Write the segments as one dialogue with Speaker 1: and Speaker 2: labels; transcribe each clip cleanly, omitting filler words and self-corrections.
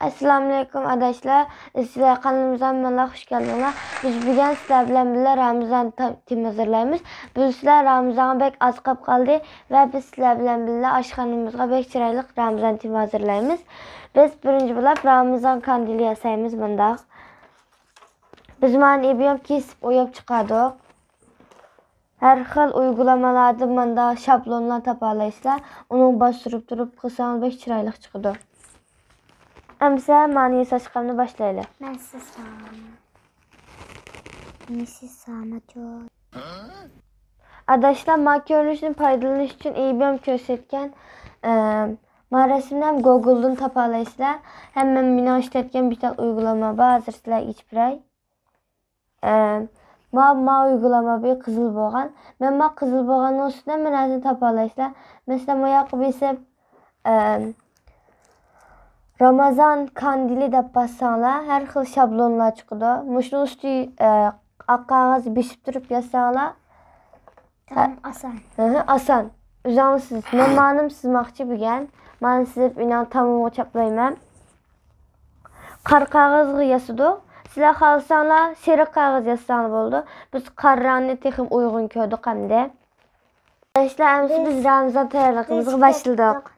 Speaker 1: Assalamualaikum arkadaşlar. Sizler kanalımıza hoş geldiniz. Biz bugün sizler bilen Ramazan tim hazırlayımız. Biz sizler Ramazan'a bek az kap kaldı ve biz sizler bilen aşkhanımızga bek çıraylık Ramazan tim hazırlayımız. Biz birinci bulap Ramazan kandili yasayımız bunda. Biz mani ibiyom kesip oyup çıkardık. Her xil uygulamalarda bunda şablonlar taparlaysizlar. Onu bastırıp durup kısanız bek çıraylık çıkıdı. Əmsə, maniyə saçqamını başlayalım.
Speaker 2: Mən siz sağlam. Siz sağlam.
Speaker 1: Arkadaşlar, makyajın paydalanış üçün İBM göstərkən resimdən Google'dan taparlaysızlar. Həmən mina işlətkən bir tane uygulama var. Hazır sizlər içbirək. Ma uygulama bir qızıl boğan. Mən qızıl boğanın üstündən mənəsini taparlaysızlar. Mesela ma ise Ramazan kandili de bassanlar her xil şablonlar çıkıdı. Muşun üstü kağız bişip durup yazsanlar.
Speaker 2: Tamam, asan.
Speaker 1: Asan. Üzanlısınız. Ben manım sızmakçı bir gen. Ben size inan tamam o çaplayayım. Kar kağız yazıdı. Sizler kalsanlar serik kağız yazsanlar oldu. Biz karranı texim uygun köydük hem de. Arkadaşlar biz Ramazan tayarlığımızı başladık.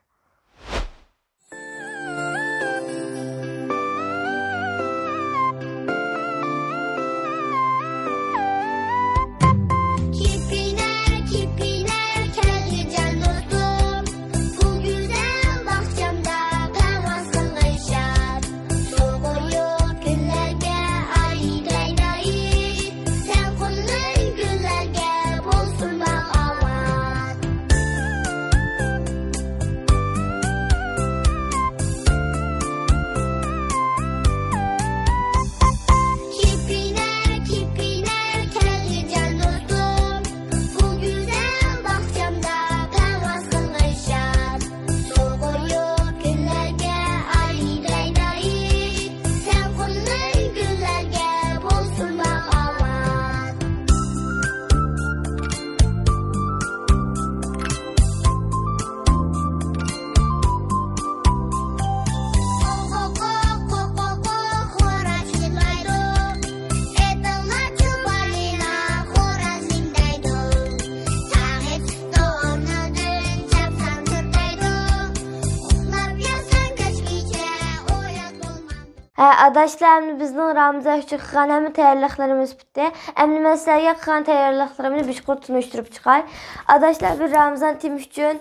Speaker 1: Arkadaşlar bizden Ramazan üçün qıqan həmin təyərliklərimiz bitdi. Əmni mən sizlərə qıqan təyərliklərimizi bir qurt tunuşdurup çıxay. Arkadaşlar bir Ramazan tim üçün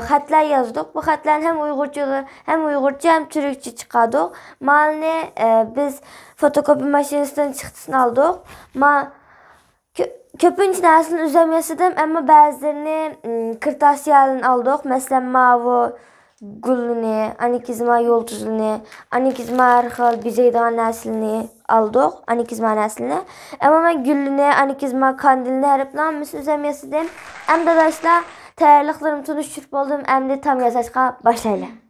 Speaker 1: xətlər yazdıq. Bu xətlərin hem Uyğurca hem Türkçe çıxardıq. Malini biz fotokopi maşinesinden çıxdısını aldıq. Köpün içində əslində üzəmiyəsidim, amma bəzilərini kırtasiyalını aldıq. Məsələn, mavi gülünü, anikizma yıldızını, anikizma arxal bizeydan nəslini aldıq, anikizma nəslini. Amma mən gülünü, anikizma kandilini hərəblan misal üzəmiyəsidim. Həm də arkadaşlar, təyərliklərimi tunuşdurup oldum, həm də tam yasaçqa başlayalım.